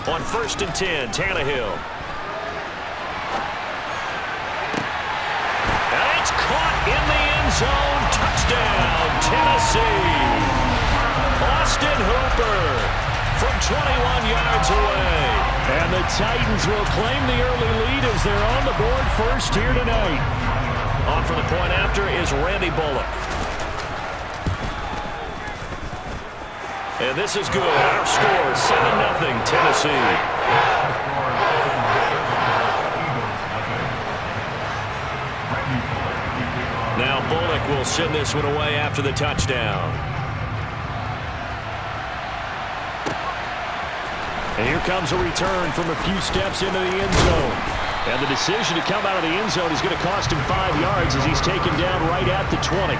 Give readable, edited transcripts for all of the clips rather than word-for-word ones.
On 1st and 10, Tannehill. And it's caught in the end zone. Touchdown, Tennessee. Austin Hooper from 21 yards away. And the Titans will claim the early lead as they're on the board first here tonight. On for the point after is Randy Bullock. And this is good. Our score, 7-0 Tennessee. Now Bullock will send this one away after the touchdown. And here comes a return from a few steps into the end zone. And the decision to come out of the end zone is going to cost him 5 yards as he's taken down right at the 20.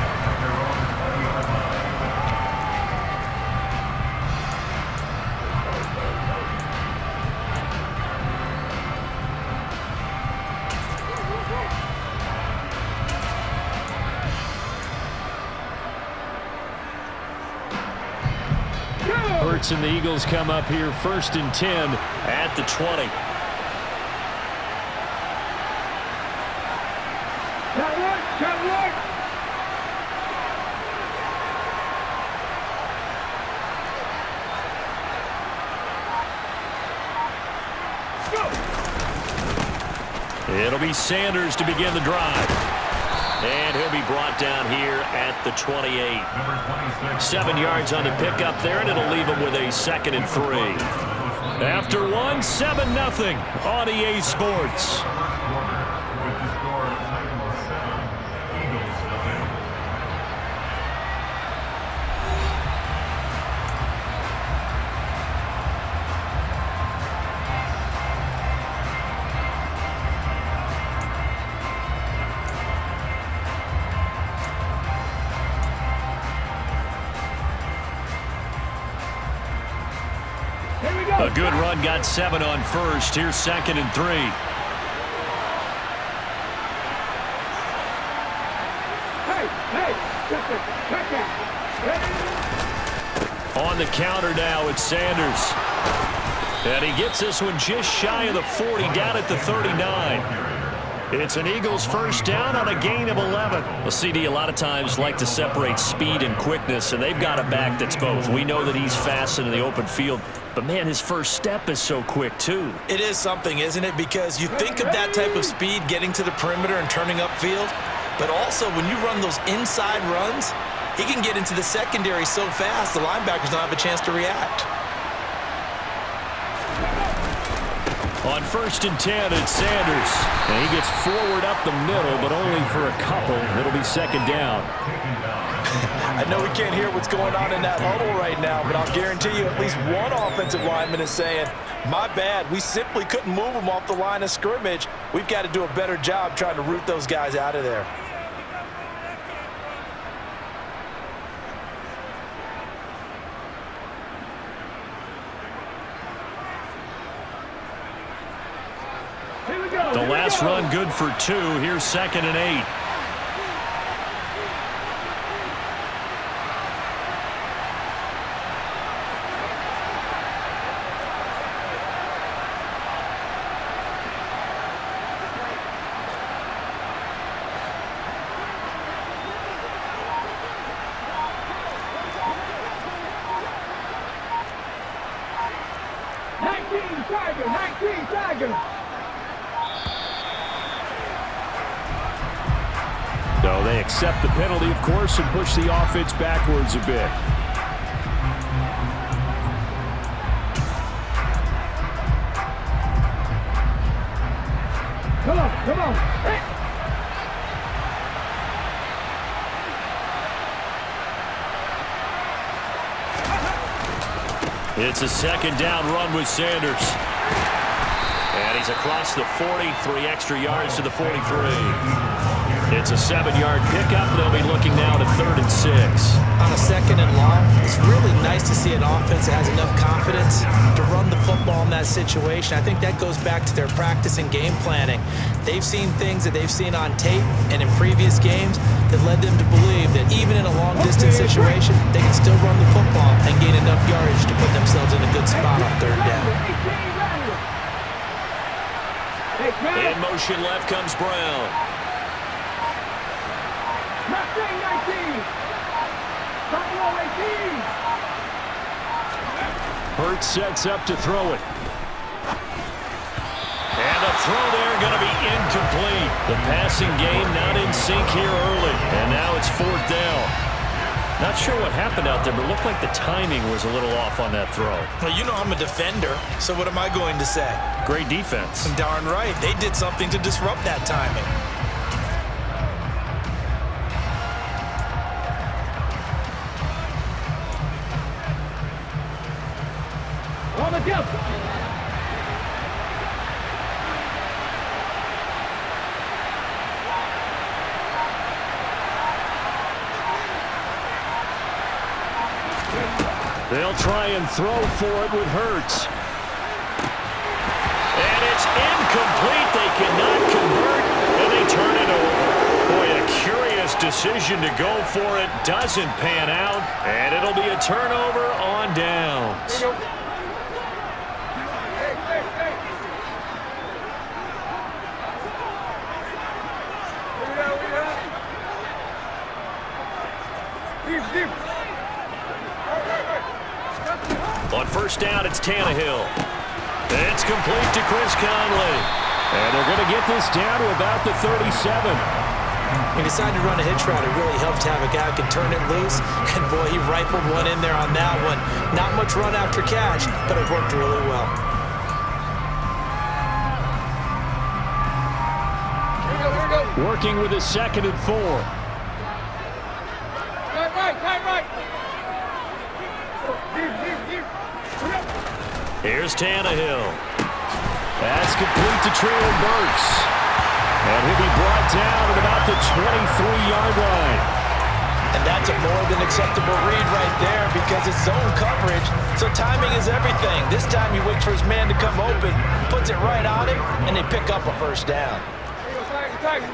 Hurts and the Eagles come up here 1st and 10 at the 20. It'll be Sanders to begin the drive. And he'll be brought down here at the 28. 7 yards on the pickup there, and it'll leave him with a 2nd and 3. After one, 7-0 on EA Sports. A good run, got 7 on first. Here's 2nd and 3. On the counter now, it's Sanders. And he gets this one just shy of the 40, down at the 39. It's an Eagles first down on a gain of 11. Well, CD a lot of times like to separate speed and quickness, and they've got a back that's both. We know that he's fast in the open field, but, man, his first step is so quick, too. It is something, isn't it? Because you think of that type of speed getting to the perimeter and turning upfield, but also when you run those inside runs, he can get into the secondary so fast the linebackers don't have a chance to react. On 1st and 10, it's Sanders. And he gets forward up the middle, but only for a couple. It'll be 2nd down. I know we can't hear what's going on in that huddle right now, but I'll guarantee you at least one offensive lineman is saying, my bad, we simply couldn't move them off the line of scrimmage. We've got to do a better job trying to root those guys out of there. The last run good for 2. Here's 2nd and 8. So they accept the penalty, of course, and push the offense backwards a bit. Come on. Hey. It's a 2nd down run with Sanders. And he's across the 40, 3 extra yards to the 43. It's a 7-yard pickup. They'll be looking now to 3rd and 6. On a 2nd and long, it's really nice to see an offense that has enough confidence to run the football in that situation. I think that goes back to their practice and game planning. They've seen things that they've seen on tape and in previous games that led them to believe that even in a long-distance situation, they can still run the football and gain enough yardage to put themselves in a good spot on 3rd down. In motion left comes Brown. Hurts sets up to throw it. And the throw there going to be incomplete. The passing game not in sync here early. And now it's 4th down. Not sure what happened out there, but it looked like the timing was a little off on that throw. Well, you know I'm a defender, so what am I going to say? Great defense. Darn right. They did something to disrupt that timing. On the jump. They'll try and throw for it with Hurts. And it's incomplete. They cannot convert, and they turn it over. Boy, a curious decision to go for it. Doesn't pan out, and it'll be a turnover on downs. On 1st down, it's Tannehill. It's complete to Chris Conley. And they're going to get this down to about the 37. He decided to run a hitch route. It really helped to have a guy who can turn it loose. And, boy, he rifled one in there on that one. Not much run after catch, but it worked really well. Working with his 2nd and 4. Right. Here's Tannehill. That's complete to Traylon Burks. And he'll be brought down at about the 23-yard line. And that's a more than acceptable read right there because it's zone coverage, so timing is everything. This time he waits for his man to come open, puts it right on him, and they pick up a 1st down. Tiger.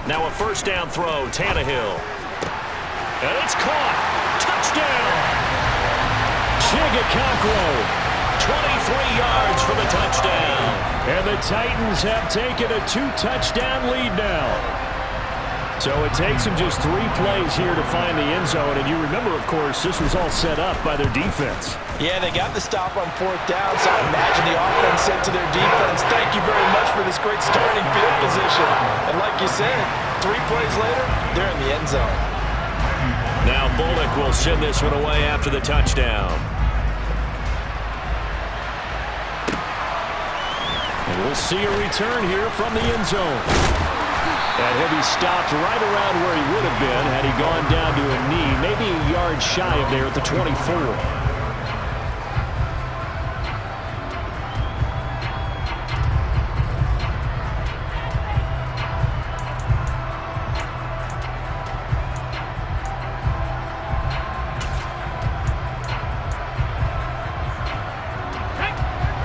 Now a 1st down throw, Tannehill. And it's caught. Touchdown! Chigaconkwo, 23 yards for the touchdown. And the Titans have taken a 2-touchdown lead now. So it takes them just 3 plays here to find the end zone. And you remember, of course, this was all set up by their defense. Yeah, they got the stop on 4th down, so I imagine the offense said to their defense, thank you very much for this great starting field position. And like you said, 3 plays later, they're in the end zone. Now Bullock will send this one away after the touchdown. And we'll see a return here from the end zone. And he'll be stopped right around where he would have been had he gone down to a knee, maybe a yard shy of there at the 24.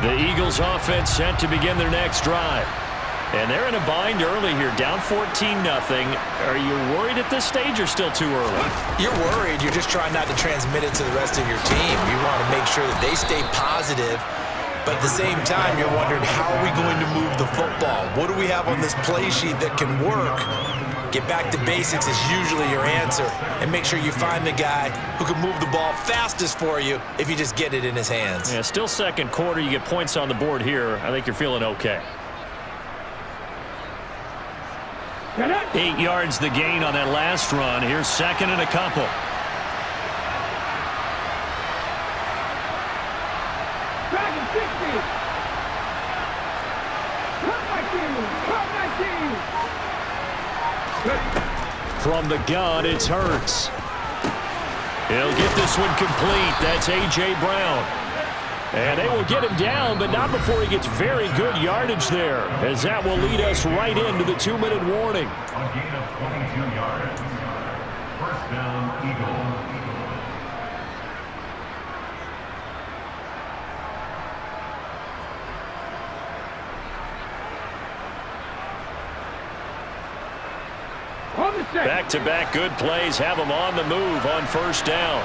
The Eagles offense set to begin their next drive. And they're in a bind early here, down 14-0. Are you worried at this stage or still too early? You're worried. You're just trying not to transmit it to the rest of your team. You want to make sure that they stay positive. But at the same time, you're wondering, how are we going to move the football? What do we have on this play sheet that can work? Get back to basics is usually your answer. And make sure you find the guy who can move the ball fastest for you if you just get it in his hands. Yeah, still 2nd quarter. You get points on the board here. I think you're feeling okay. 8 yards the gain on that last run. Here's 2nd and a couple. From the gun, it's Hurts. He'll get this one complete. That's A.J. Brown. And they will get him down, but not before he gets very good yardage there, as that will lead us right into the 2-minute warning. A gain of 22 yards. 1st down, Eagles. On the Back-to-back good plays have them on the move on first down.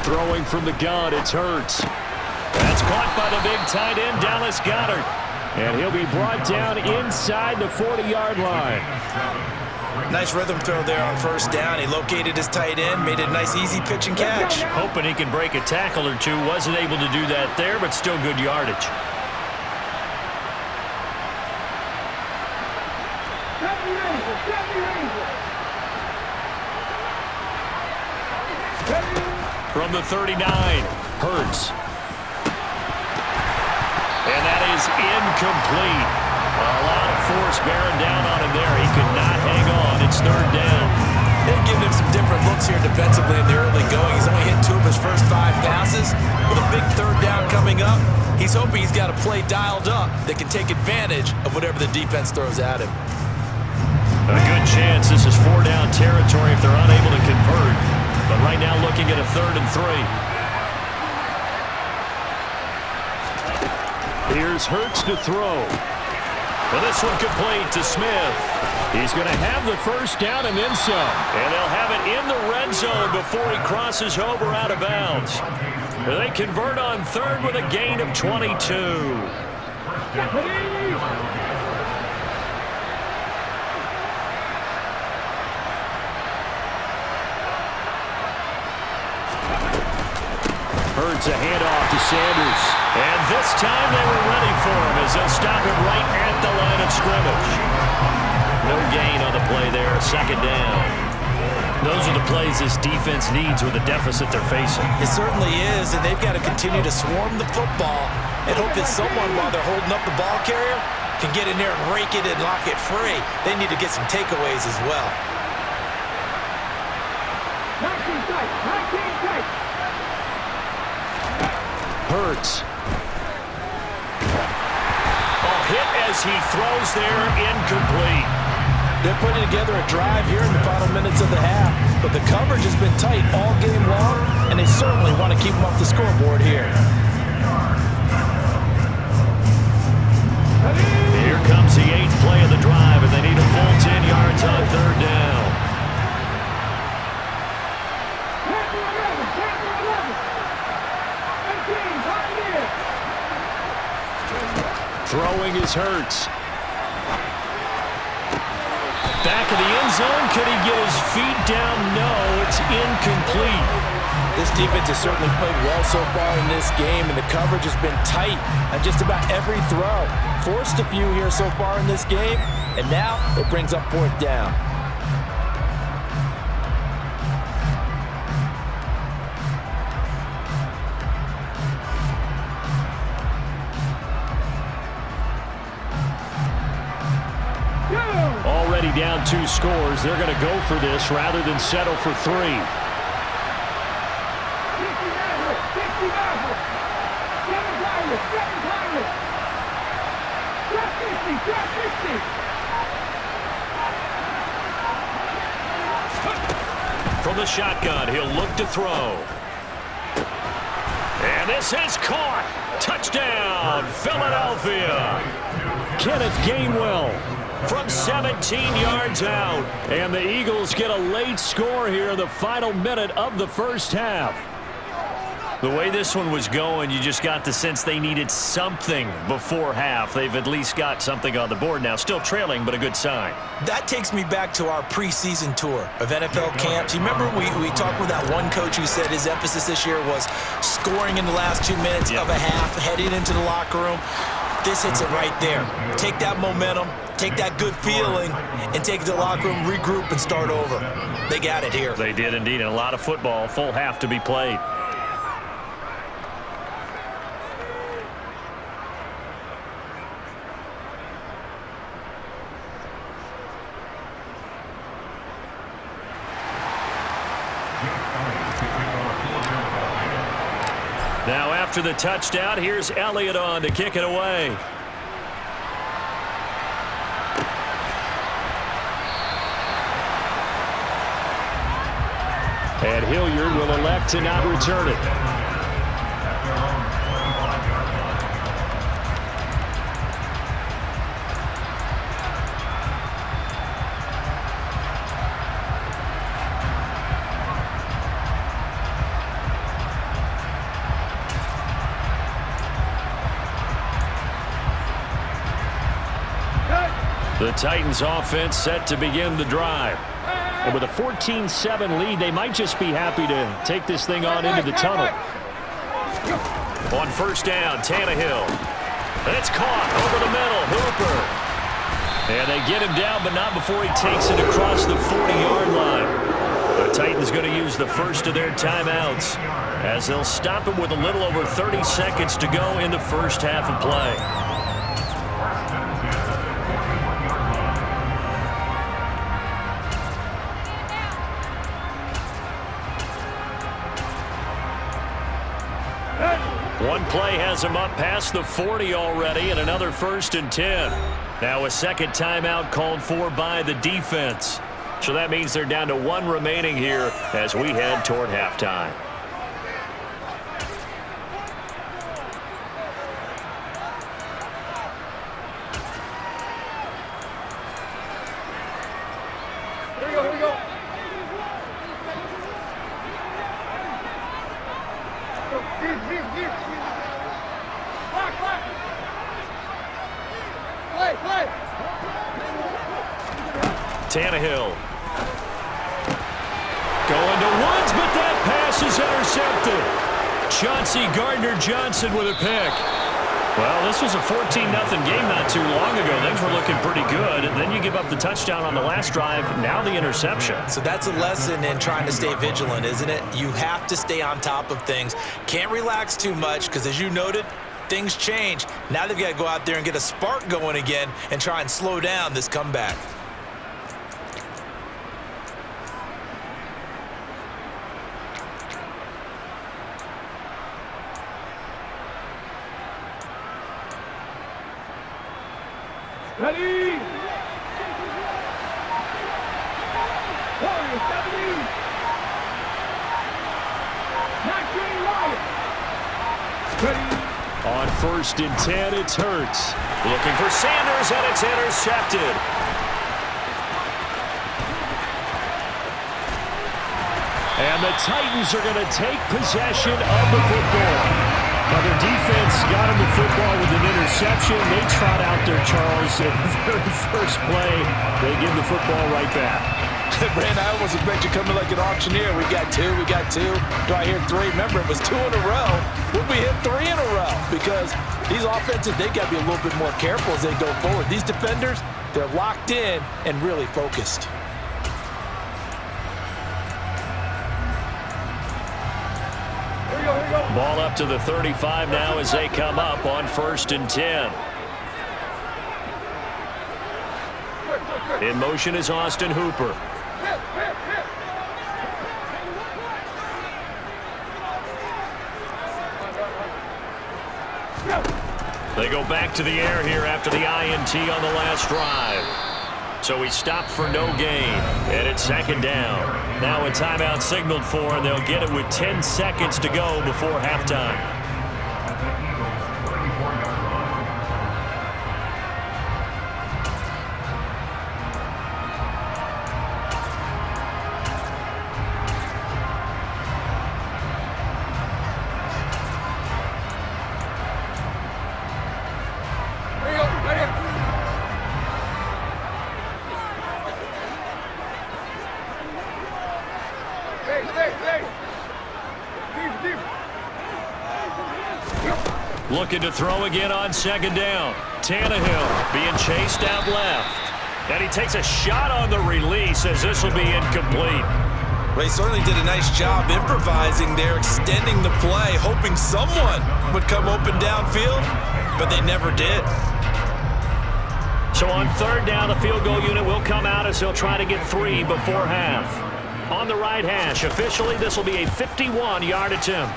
Throwing from the gun, it's Hurts. That's caught by the big tight end, Dallas Goedert. And he'll be brought down inside the 40-yard line. Nice rhythm throw there on first down. He located his tight end, made it a nice easy pitch and catch. Hoping he can break a tackle or two. Wasn't able to do that there, but still good yardage. From the 39, Hurts. And that is incomplete. A lot of force bearing down on him there. He could not hang on. It's third down. They've given him some different looks here defensively in the early going. He's only hit 2 of his first 5 passes. With a big third down coming up, he's hoping he's got a play dialed up that can take advantage of whatever the defense throws at him. A good chance this is 4-down territory if they're unable to convert. But right now looking at a 3rd and 3. Here's Hurts to throw. Well, this one complete to Smith. He's going to have the first down and then some. And they'll have it in the red zone before he crosses over out of bounds. They convert on 3rd with a gain of 22. Hurts a handoff to Sanders. And this time they were ready for him as they'll stop him right at the line of scrimmage. No gain on the play there, 2nd down. Those are the plays this defense needs with the deficit they're facing. It certainly is, and they've got to continue to swarm the football and hope that someone, while they're holding up the ball carrier, can get in there and rake it and lock it free. They need to get some takeaways as well. 19 tight, 19 tight. Hurts. Hit as he throws there, incomplete. They're putting together a drive here in the final minutes of the half, but the coverage has been tight all game long, and they certainly want to keep them off the scoreboard here. Here comes the 8th play of the drive, and they need a full 10 yards on 3rd down. Throwing is Hurts. Back of the end zone. Could he get his feet down? No, it's incomplete. This defense has certainly played well so far in this game, and the coverage has been tight on just about every throw. Forced a few here so far in this game, and now it brings up 4th down. Already down 2 scores. They're going to go for this rather than settle for 3. From the shotgun, he'll look to throw. And this is caught. Touchdown, Philadelphia. Kenneth Gainwell from 17 yards out. And the Eagles get a late score here in the final minute of the first half. The way this one was going, you just got the sense they needed something before half. They've at least got something on the board now. Still trailing, but a good sign. That takes me back to our preseason tour of NFL camps. You remember we talked with that one coach who said his emphasis this year was scoring in the last 2 minutes of a half, heading into the locker room. This hits it right there. Take that momentum, take that good feeling, and take it to the locker room, regroup, and start over. They got it here. They did indeed, and a lot of football, full half to be played. Now after the touchdown, here's Elliott on to kick it away. And Hilliard will elect to not return it. The Titans offense set to begin the drive. And with a 14-7 lead, they might just be happy to take this thing on into the tunnel. On first down, Tannehill. It's caught over the middle, Hooper. And they get him down, but not before he takes it across the 40-yard line. The Titans going to use the first of their timeouts as they'll stop him with a little over 30 seconds to go in the first half of play. One play has him up past the 40 already, and another 1st and 10. Now a second timeout called for by the defense. So that means they're down to one remaining here as we head toward halftime. Here we go. Here. Play. Tannehill. Going to Woods, but that pass is intercepted. Chauncey Gardner-Johnson with a pick. Well, this was a 14-0 game not too long ago. Things were looking pretty good, and then you give up the touchdown on the last drive, now the interception. So that's a lesson in trying to stay vigilant, isn't it? You have to stay on top of things. Can't relax too much because, as you noted, things change. Now they've got to go out there and get a spark going again and try and slow down this comeback. Ready? 40, 70. Ready? On 1st and 10, it's Hurts. Looking for Sanders, and it's intercepted. And the Titans are going to take possession of the football. Now, their defense got him the football with an interception. They trot out there, Charles, at the very first play. They give the football right back. Brand, I almost expect you coming like an auctioneer. We got two. Do I hear three? Remember, it was 2 in a row. Will we hit 3 in a row? Because these offenses, they got to be a little bit more careful as they go forward. These defenders, they're locked in and really focused. Ball up to the 35 now as they come up on 1st and 10. In motion is Austin Hooper. They go back to the air here after the INT on the last drive. So he stopped for no gain, and it's 2nd down. Now a timeout signaled for, and they'll get it with 10 seconds to go before halftime. Looking to throw again on 2nd down. Tannehill being chased out left. And he takes a shot on the release as this will be incomplete. Well, he certainly did a nice job improvising there, extending the play, hoping someone would come open downfield, but they never did. So on 3rd down, the field goal unit will come out as he'll try to get 3 before half. On the right hash, officially this will be a 51-yard attempt.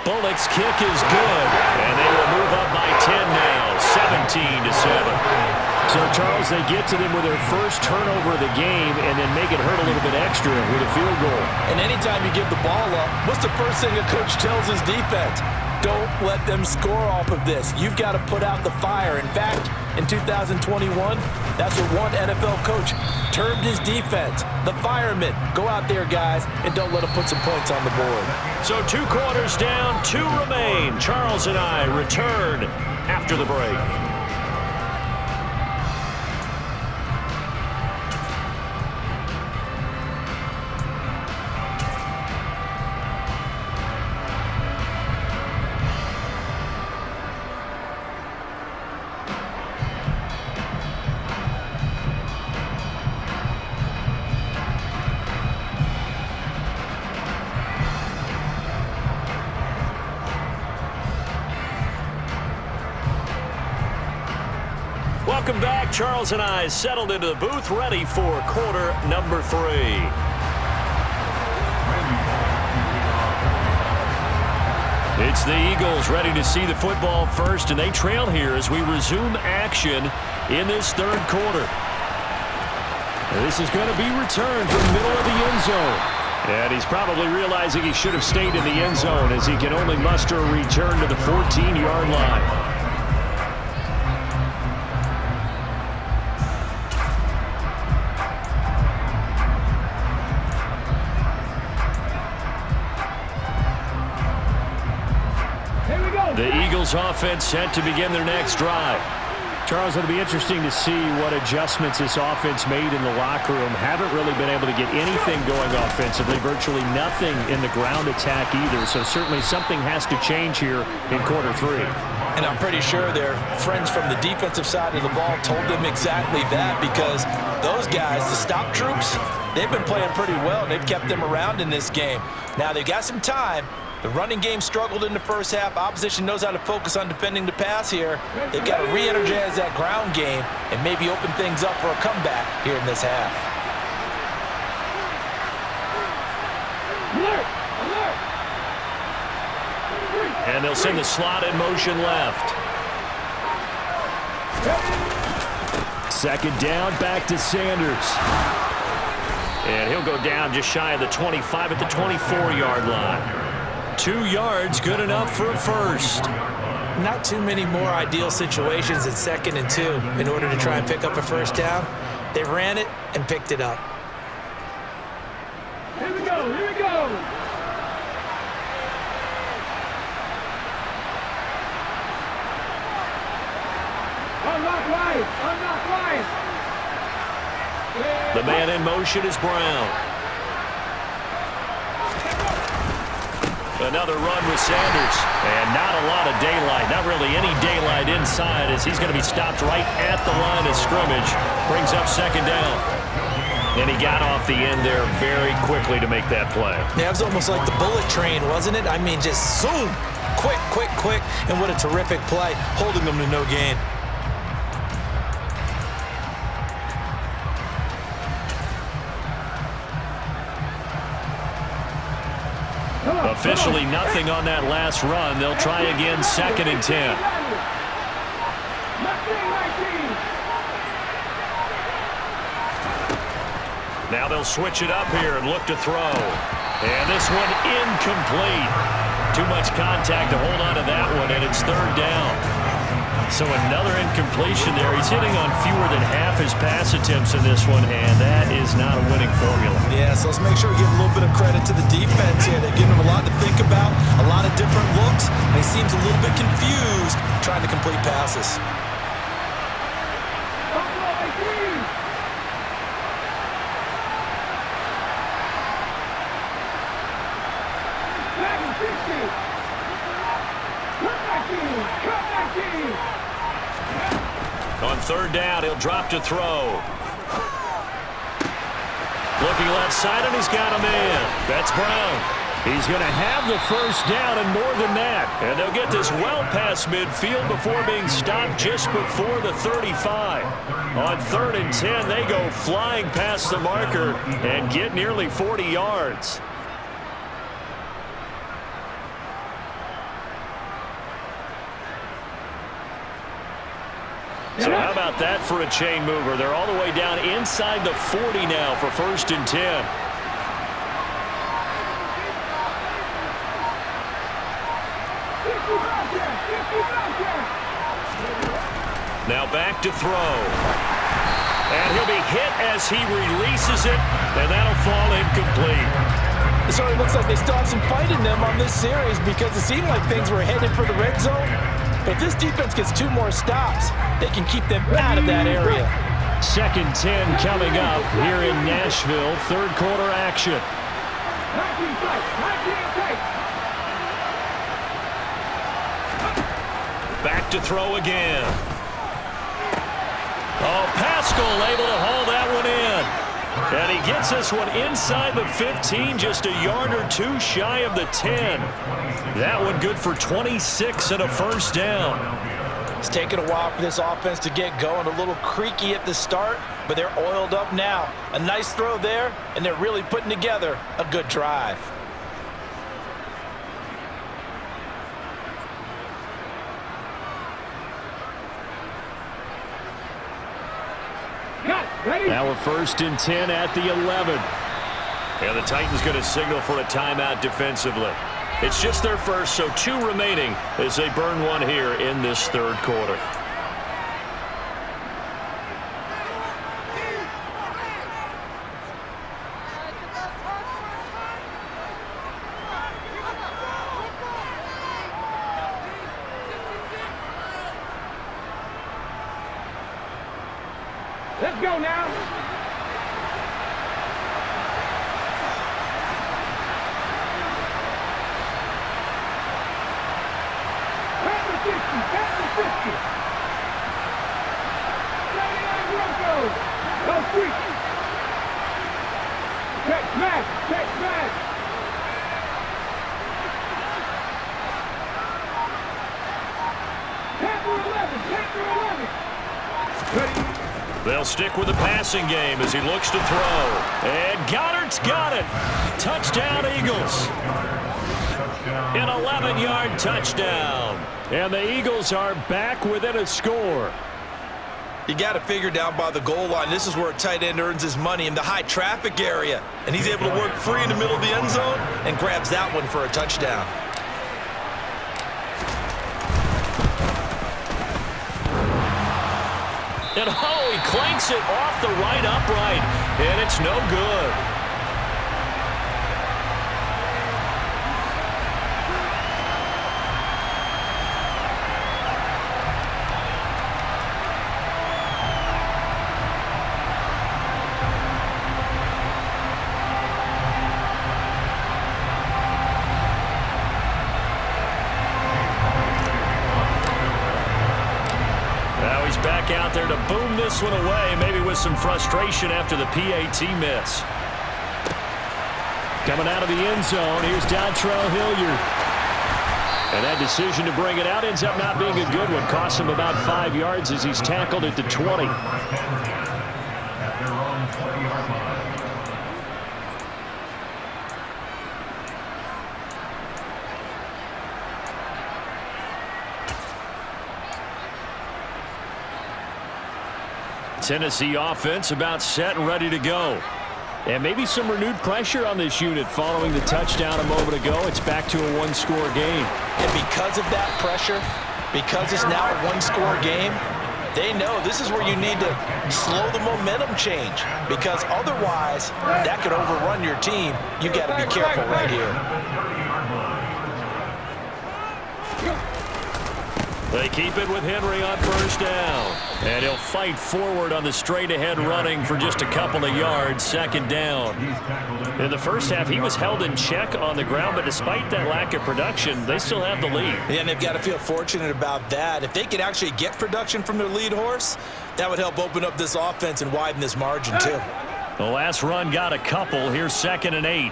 Bullock's kick is good, and they will move up by 10 now, 17-7. So, Charles, they get to them with their first turnover of the game and then make it hurt a little bit extra with a field goal. And anytime you give the ball up, what's the first thing a coach tells his defense? Don't let them score off of this. You've got to put out the fire. In fact, in 2021, that's what one NFL coach termed his defense, the firemen. Go out there, guys, and don't let them put some points on the board. So 2 quarters down, 2 remain. Charles and I return after the break. Welcome back. Charles and I settled into the booth, ready for quarter number 3. It's the Eagles ready to see the football first, and they trail here as we resume action in this third quarter. This is going to be returned from the middle of the end zone. And he's probably realizing he should have stayed in the end zone as he can only muster a return to the 14-yard line. The Eagles offense set to begin their next drive. Charles, it'll be interesting to see what adjustments this offense made in the locker room. Haven't really been able to get anything going offensively, virtually nothing in the ground attack either. So certainly something has to change here in quarter 3. And I'm pretty sure their friends from the defensive side of the ball told them exactly that, because those guys, the stop troops, they've been playing pretty well, and they've kept them around in this game. Now they've got some time. The running game struggled in the first half. Opposition knows how to focus on defending the pass here. They've got to re-energize that ground game and maybe open things up for a comeback here in this half. And they'll send the slot in motion left. Second down, back to Sanders. And he'll go down just shy of the 25 at the 24-yard line. 2 yards, good enough for a first. Not too many more ideal situations at 2nd and 2 in order to try and pick up a first down. They ran it and picked it up. Here we go, here we go. Unlock right. The man in motion is Brown. Another run with Sanders. And not a lot of daylight. Not really any daylight inside, as he's going to be stopped right at the line of scrimmage. Brings up 2nd down. And he got off the end there very quickly to make that play. Yeah, it was almost like the bullet train, wasn't it? I mean, just zoom. Quick. And what a terrific play, holding them to no gain. Officially nothing on that last run. They'll try again, 2nd and 10. Now they'll switch it up here and look to throw. And this one incomplete. Too much contact to hold on to that one, and it's 3rd down. So another incompletion there. He's hitting on fewer than half his pass attempts in this one, and that is not a winning formula. Yeah, so let's make sure we give a little bit of credit to the defense here. They've given him a lot to think about, a lot of different looks, and he seems a little bit confused trying to complete passes. On 3rd down, he'll drop to throw. Looking left side, and he's got a man. That's Brown. He's going to have the first down and more than that. And they'll get this well past midfield before being stopped just before the 35. On 3rd and 10, they go flying past the marker and get nearly 40 yards. So how about that for a chain mover? They're all the way down inside the 40 now for 1st and 10. Now back to throw. And he'll be hit as he releases it, and that'll fall incomplete. It certainly looks like they still have some fight in them on this series because it seemed like things were headed for the red zone. But if this defense gets 2 more stops, they can keep them out of that area. 2nd 10 coming up here in Nashville. 3rd quarter action. Back to throw again. Oh, Pascal able to haul that one in. And he gets this one inside the 15, just a yard or 2 shy of the 10. That one good for 26 and a 1st down. It's taken a while for this offense to get going. A little creaky at the start, but they're oiled up now. A nice throw there, and they're really putting together a good drive. Now we're 1st and 10 at the 11. And the Titans going to signal for a timeout defensively. It's just their first, so 2 remaining as they burn one here in this 3rd quarter. Let's go now. Pass the 50. Pass the 50. 79 Broncos. Go freak. Check smash. Check smash. Panther 11. Panther 11. Ready. They'll stick with the passing game as he looks to throw. And Goddard's got it. Touchdown, Eagles. An 11-yard touchdown. And the Eagles are back within a score. You got to figure down by the goal line. This is where a tight end earns his money, in the high traffic area. And he's able to work free in the middle of the end zone and grabs that one for a touchdown. And oh, he clanks it off the right upright, and it's no good. Back out there to boom this one away, maybe with some frustration after the PAT miss. Coming out of the end zone, here's Dontrell Hilliard. And that decision to bring it out ends up not being a good one. Cost him about 5 yards as he's tackled at the 20. At their own 20-yard line. Tennessee offense about set and ready to go. And maybe some renewed pressure on this unit following the touchdown a moment ago. It's back to a 1-score game. And because of that pressure, because it's now a 1-score game, they know this is where you need to slow the momentum change, because otherwise that could overrun your team. You got to be careful right here. They keep it with Henry on 1st down. And he'll fight forward on the straight-ahead running for just a couple of yards. 2nd down. In the first half, he was held in check on the ground, but despite that lack of production, they still have the lead. Yeah, and they've got to feel fortunate about that. If they could actually get production from their lead horse, that would help open up this offense and widen this margin, too. The last run got a couple. Here's 2nd and 8.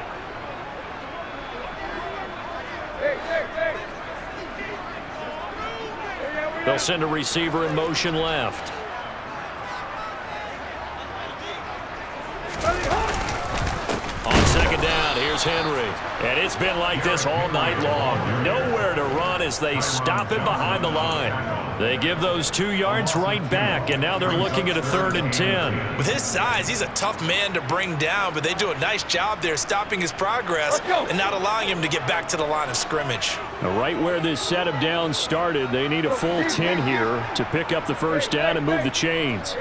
They'll send a receiver in motion left. On 2nd down, down. Here's Henry. And it's been like this all night long. Nowhere to run as they stop it behind the line. They give those 2 yards right back, and now they're looking at a 3rd and 10. With his size, he's a tough man to bring down, but they do a nice job there stopping his progress and not allowing him to get back to the line of scrimmage. Right where this set of downs started, they need a full 10 here to pick up the first down and move the chains.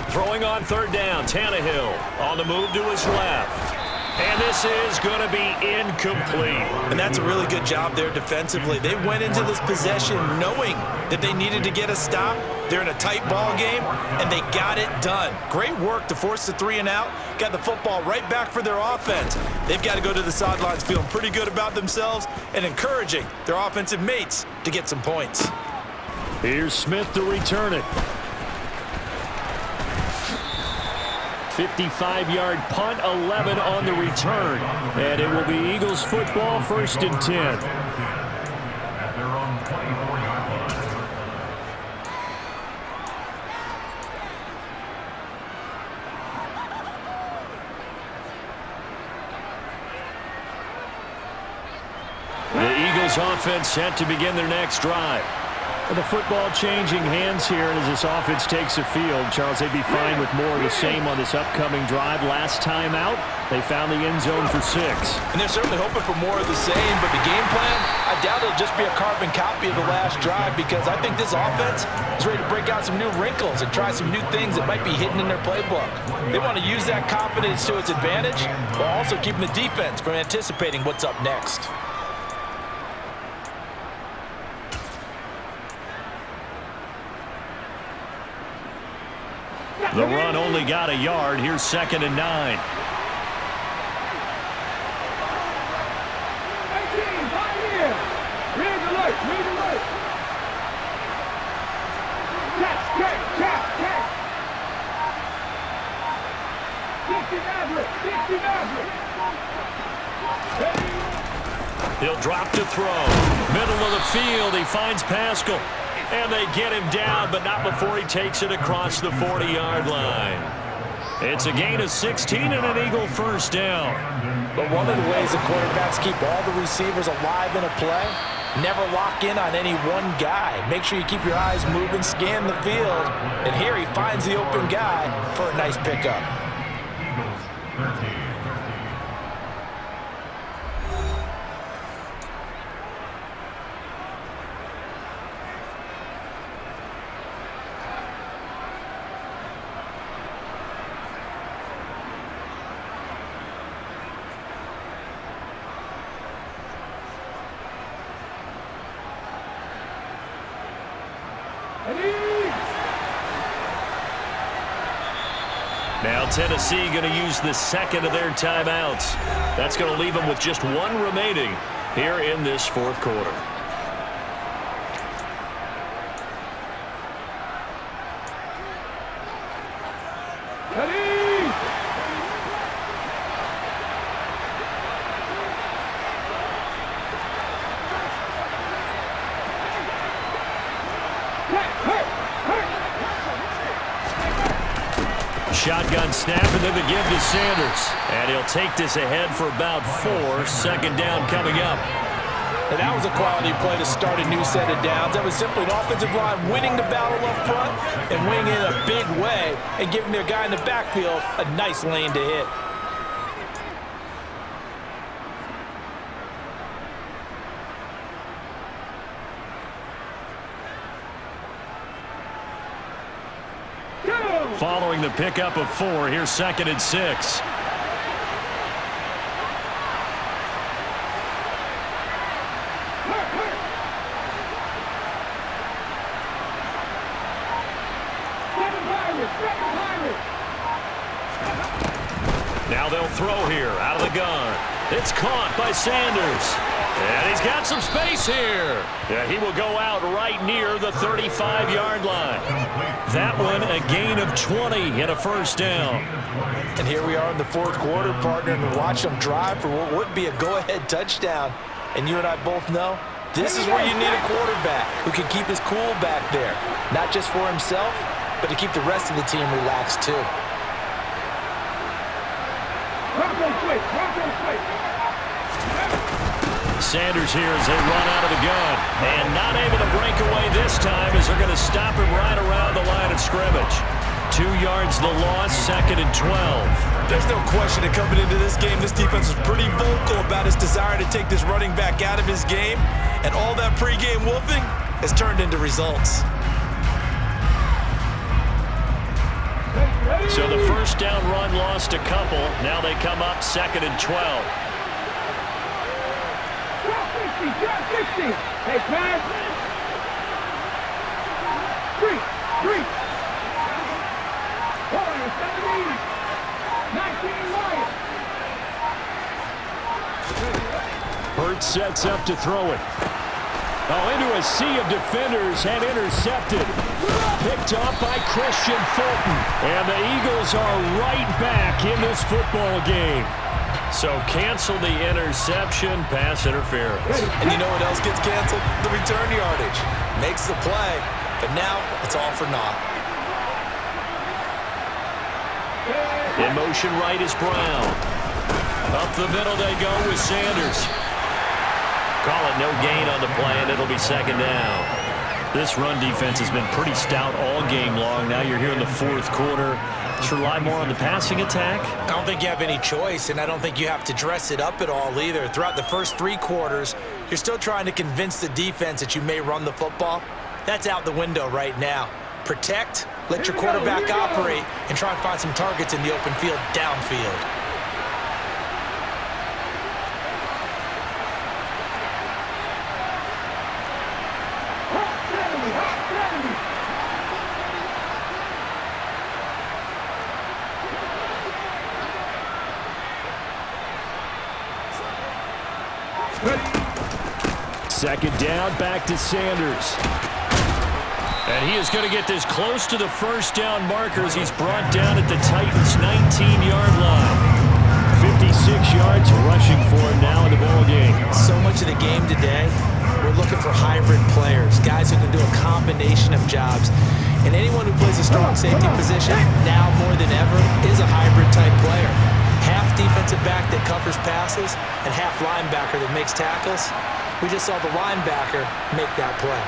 Throwing on 3rd down, Tannehill on the move to his left. And this is going to be incomplete. And that's a really good job there defensively. They went into this possession knowing that they needed to get a stop. They're in a tight ball game, and they got it done. Great work to force the 3 and out. Got the football right back for their offense. They've got to go to the sidelines feeling pretty good about themselves and encouraging their offensive mates to get some points. Here's Smith to return it. 55-yard punt, 11 on the return. And it will be Eagles football, 1st and 10. At their own 24-yard line. The Eagles offense set to begin their next drive. The football changing hands here, and as this offense takes the field, Charles, they'd be fine with more of the same on this upcoming drive. Last time out, they found the end zone for 6. And they're certainly hoping for more of the same, but the game plan, I doubt it'll just be a carbon copy of the last drive, because I think this offense is ready to break out some new wrinkles and try some new things that might be hidden in their playbook. They want to use that confidence to its advantage, while also keeping the defense from anticipating what's up next. The run only got a yard. Here's 2nd and 9. 18, right here. Read the light, read the light. Catch. 60 average. He'll drop to throw. Middle of the field. He finds Pascal. And they get him down, but not before he takes it across the 40-yard line. It's a gain of 16 and an Eagle first down. But one of the ways the quarterbacks keep all the receivers alive in a play, never lock in on any one guy. Make sure you keep your eyes moving, scan the field. And here he finds the open guy for a nice pickup. Eagles 13. Now Tennessee going to use the 2nd of their timeouts. That's going to leave them with just 1 remaining here in this 4th quarter. Shotgun snap, and then the give to Sanders. And he'll take this ahead for about 4. 2nd down coming up. And that was a quality play to start a new set of downs. That was simply an offensive line winning the battle up front and winning in a big way and giving their guy in the backfield a nice lane to hit. Following the pickup of 4, here's 2nd and 6. Now they'll throw here out of the gun. It's caught by Sanders. And he's got some space here. Yeah, he will go out right near the 35-yard line. That one a gain of 20 and a first down. And here we are in the 4th quarter, partner, and watch them drive for what would be a go-ahead touchdown. And you and I both know this is where you need a quarterback who can keep his cool back there. Not just for himself, but to keep the rest of the team relaxed too. Bronco switch. Bronco switch. Sanders here as they run out of the gun. And not able to break away this time as they're going to stop him right around the line of scrimmage. 2 yards the loss, 2nd and 12. There's no question that coming into this game, this defense was pretty vocal about his desire to take this running back out of his game. And all that pregame wolfing has turned into results. So the first down run lost a couple. Now they come up 2nd and 12. Drop 60. Hey, pass. 3. Warriors, 17. 19 Warriors. Hurts sets up to throw it. Oh, into a sea of defenders and intercepted. Picked off by Christian Fulton. And the Eagles are right back in this football game. So cancel the interception, pass interference. And you know what else gets canceled? The return yardage. Makes the play, but now it's all for naught. In motion right is Brown. Up the middle they go with Sanders. Call it no gain on the play, and it'll be 2nd down. This run defense has been pretty stout all game long. Now you're here in the 4th quarter. Just rely more on the passing attack. I don't think you have any choice, and I don't think you have to dress it up at all either. Throughout the first 3 quarters, you're still trying to convince the defense that you may run the football. That's out the window right now. Protect, let your quarterback operate, and try and find some targets in the open field downfield. Second down, back to Sanders. And he is going to get this close to the first down marker as he's brought down at the Titans' 19-yard line. 56 yards rushing for him now in the ballgame. So much of the game today, we're looking for hybrid players, guys who can do a combination of jobs. And anyone who plays a strong safety position, now more than ever, is a hybrid-type player. Half defensive back that covers passes and half linebacker that makes tackles. We just saw the linebacker make that play.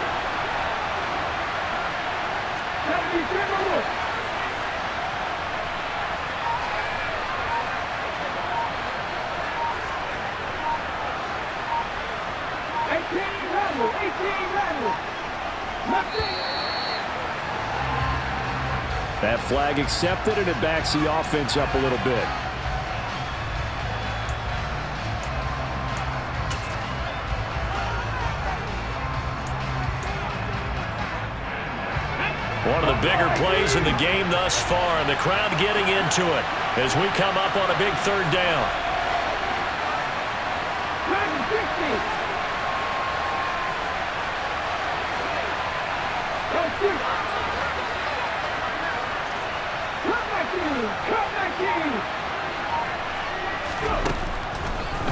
That flag accepted, and it backs the offense up a little bit. One of the bigger plays in the game thus far, and the crowd getting into it as we come up on a big 3rd down.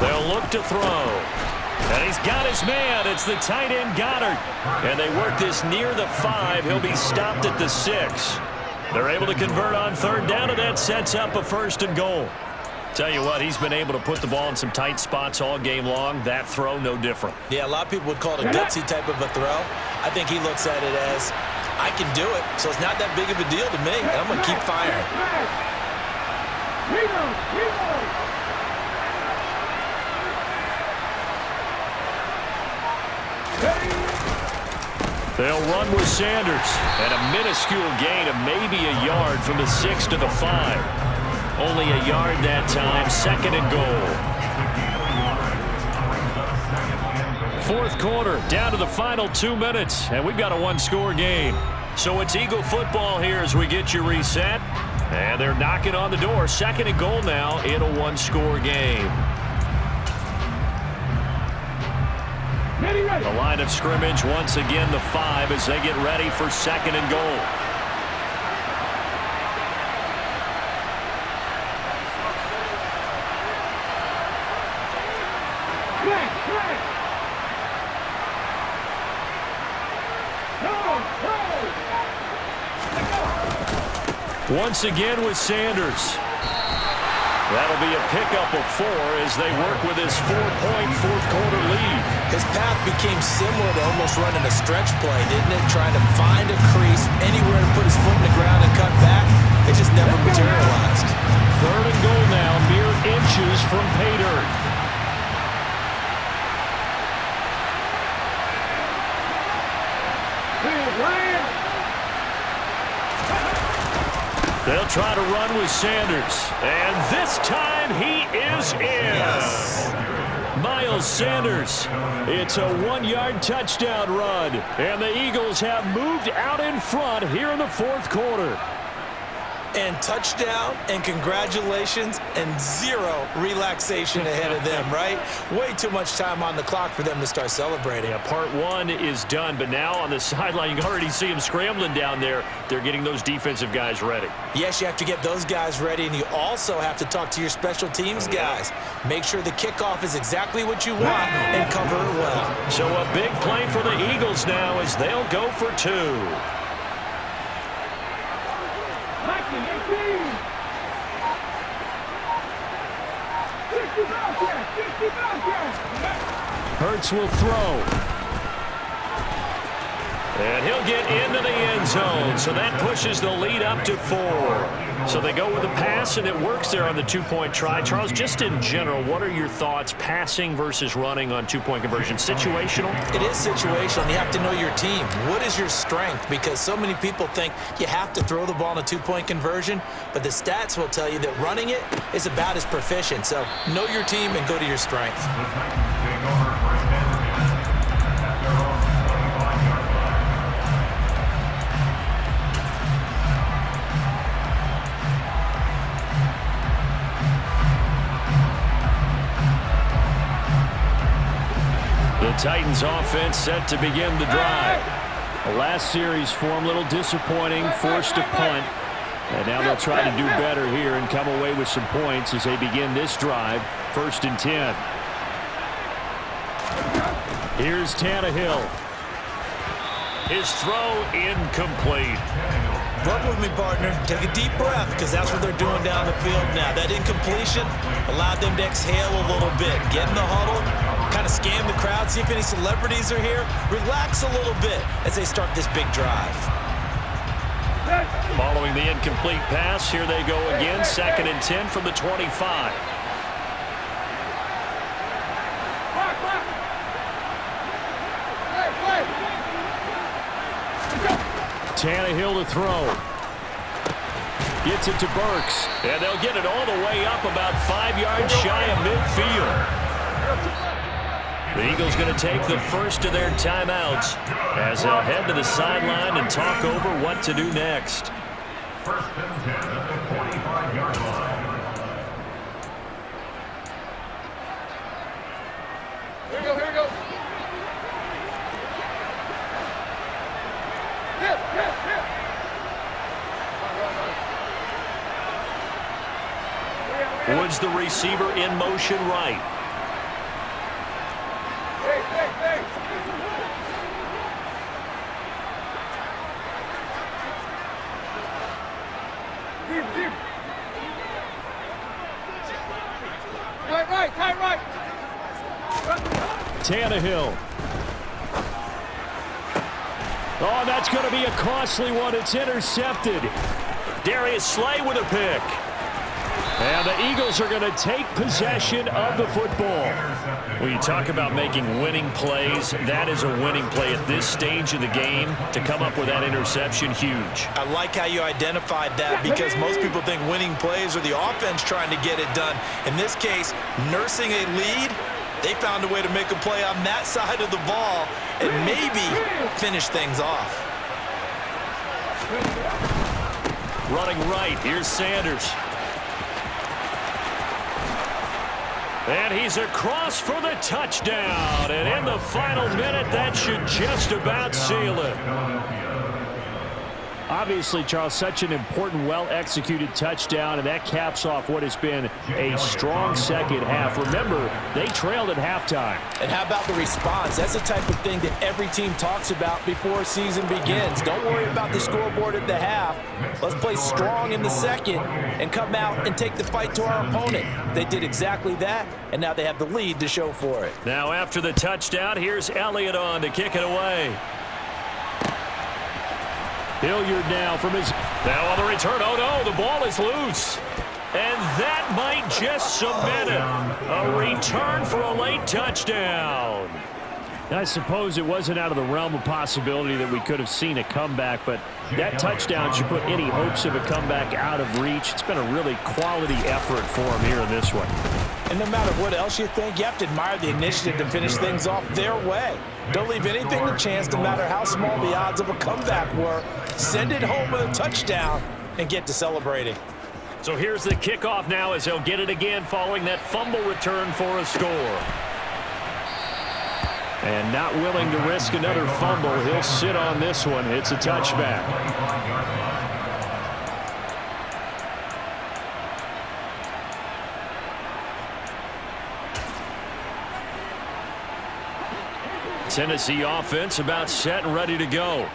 They'll look to throw. And he's got his man. It's the tight end, Goddard. And they work this near the 5. He'll be stopped at the 6. They're able to convert on 3rd down, and that sets up a 1st and goal. Tell you what, he's been able to put the ball in some tight spots all game long. That throw, no different. Yeah, a lot of people would call it a gutsy type of a throw. I think he looks at it as, I can do it, so it's not that big of a deal to me, and I'm going to keep firing. They'll run with Sanders. And a minuscule gain of maybe a yard from the 6 to the 5. Only a yard that time. 2nd and goal. 4th quarter, down to the final 2 minutes. And we've got a 1-score game. So it's Eagle football here as we get you reset. And they're knocking on the door. 2nd and goal now in a 1-score game. The line of scrimmage once again the 5 as they get ready for 2nd and goal. Once again with Sanders. That'll be a pickup of 4 as they work with his 4-point fourth-quarter lead. His path became similar to almost running a stretch play, didn't it? Trying to find a crease, anywhere to put his foot in the ground and cut back. It just never materialized. 3rd and goal now, mere inches from pay dirt. They'll try to run with Sanders. And this time he is in. Yes. Miles Sanders. It's a 1-yard touchdown run. And the Eagles have moved out in front here in the 4th quarter. And touchdown, and congratulations, and 0 relaxation ahead of them, right? Way too much time on the clock for them to start celebrating. Yeah, part 1 is done, but now on the sideline, you can already see them scrambling down there. They're getting those defensive guys ready. Yes, you have to get those guys ready, and you also have to talk to your special teams guys. Make sure the kickoff is exactly what you want and cover it well. So a big play for the Eagles now as they'll go for 2. Hurts will throw. And he'll get into the end zone, so that pushes the lead up to 4. So they go with the pass, and it works there on the 2-point try. Charles, just in general, what are your thoughts passing versus running on 2-point conversion? Situational? It is situational. You have to know your team. What is your strength? Because so many people think you have to throw the ball in a 2-point conversion, but the stats will tell you that running it is about as proficient. So know your team and go to your strength. The Titans offense set to begin the drive. The last series form a little disappointing, forced a punt. And now they'll try to do better here and come away with some points as they begin this drive. 1st and 10. Here's Tannehill. His throw incomplete. Work with me, partner. Take a deep breath, because that's what they're doing down the field now. That incompletion allowed them to exhale a little bit. Get in the huddle, kind of scan the crowd, see if any celebrities are here. Relax a little bit as they start this big drive. Following the incomplete pass, here they go again. 2nd and 10 from the 25. Tannehill to throw. Gets it to Burks. And they'll get it all the way up about 5 yards shy of midfield. The Eagles going to take the first of their timeouts as they'll head to the sideline and talk over what to do next. 1st and 10 at the 25-yard line. Here we go, here we go. Hit, hit, hit. Woods, the receiver, in motion right. Hey, hey, hey. Deep, deep. Tight right. Tannehill. Oh, that's going to be a costly one. It's intercepted. Darius Slay with a pick. And the Eagles are going to take possession of the football. When you talk about making winning plays, that is a winning play at this stage of the game. To come up with that interception, huge. I like how you identified that, because most people think winning plays are the offense trying to get it done. In this case, nursing a lead, they found a way to make a play on that side of the ball and maybe finish things off. Running right, here's Sanders. And he's across for the touchdown. And in the final minute, that should just about seal it. Obviously, Charles, such an important, well-executed touchdown, and that caps off what has been a strong second half. Remember, they trailed at halftime. And how about the response? That's the type of thing that every team talks about before a season begins. Don't worry about the scoreboard at the half. Let's play strong in the second and come out and take the fight to our opponent. They did exactly that, and now they have the lead to show for it. Now after the touchdown, here's Elliott on to kick it away. Hilliard now from his... Now on the return. Oh, no, the ball is loose. And that might just cement it. A return for a late touchdown. I suppose it wasn't out of the realm of possibility that we could have seen a comeback, but that touchdown should put any hopes of a comeback out of reach. It's been a really quality effort for him here in this one. And no matter what else you think, you have to admire the initiative to finish things off their way. Don't leave anything to chance, no matter how small the odds of a comeback were. Send it home with a touchdown and get to celebrating. So here's the kickoff now as he'll get it again following that fumble return for a score. And not willing to risk another fumble. He'll sit on this one. It's a touchback. Tennessee offense about set and ready to go.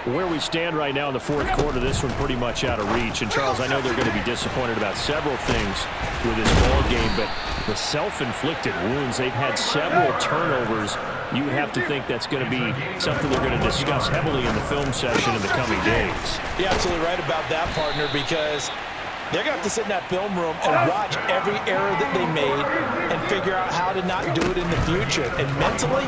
Where we stand right now in the fourth quarter, this one pretty much out of reach. And, Charles, I know they're going to be disappointed about several things with this ball game, but the self-inflicted wounds, they've had several turnovers. You would have to think that's going to be something they're going to discuss heavily in the film session in the coming days. You're absolutely right about that, partner, because they're going to have to sit in that film room and watch every error that they made and figure out how to not do it in the future. And mentally,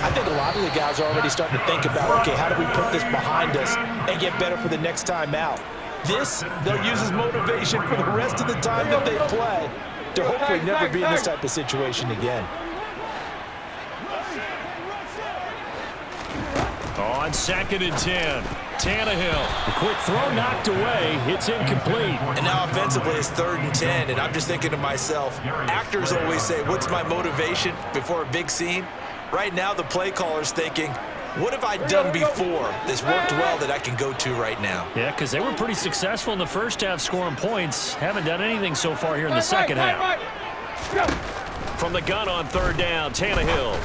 I think a lot of the guys are already starting to think about, okay, how do we put this behind us and get better for the next time out? This, they'll use as motivation for the rest of the time that they play to hopefully never be in this type of situation again. On 2nd and 10, Tannehill. The quick throw knocked away. It's incomplete. And now offensively it's 3rd and 10, and I'm just thinking to myself, actors always say, what's my motivation before a big scene? Right now the play caller's thinking, what have I done before that's worked well that I can go to right now? Yeah, because they were pretty successful in the first half scoring points. Haven't done anything so far here in the second half. From the gun on 3rd down, Tannehill.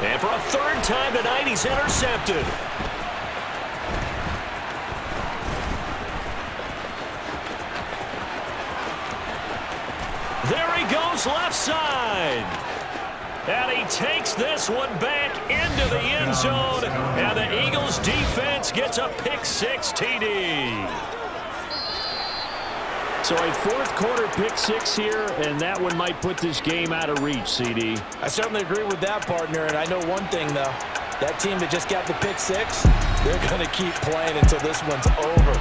And for a 3rd time tonight, he's intercepted. There he goes left side. And he takes this one back into the end zone. And the Eagles defense gets a pick-6 TD. So a fourth quarter pick-6 here, and that one might put this game out of reach, CD. I certainly agree with that, partner. And I know one thing, though. That team that just got the pick-6, they're going to keep playing until this one's over.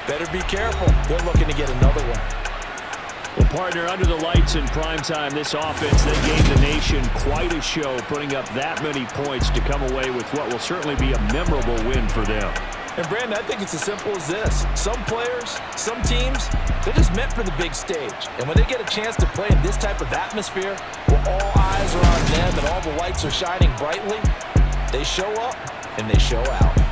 Better be careful. They're looking to get another one. Well, partner, under the lights in primetime, this offense, they gave the nation quite a show, putting up that many points to come away with what will certainly be a memorable win for them. And, Brandon, I think it's as simple as this. Some players, some teams, they're just meant for the big stage. And when they get a chance to play in this type of atmosphere, where all eyes are on them and all the lights are shining brightly, they show up and they show out.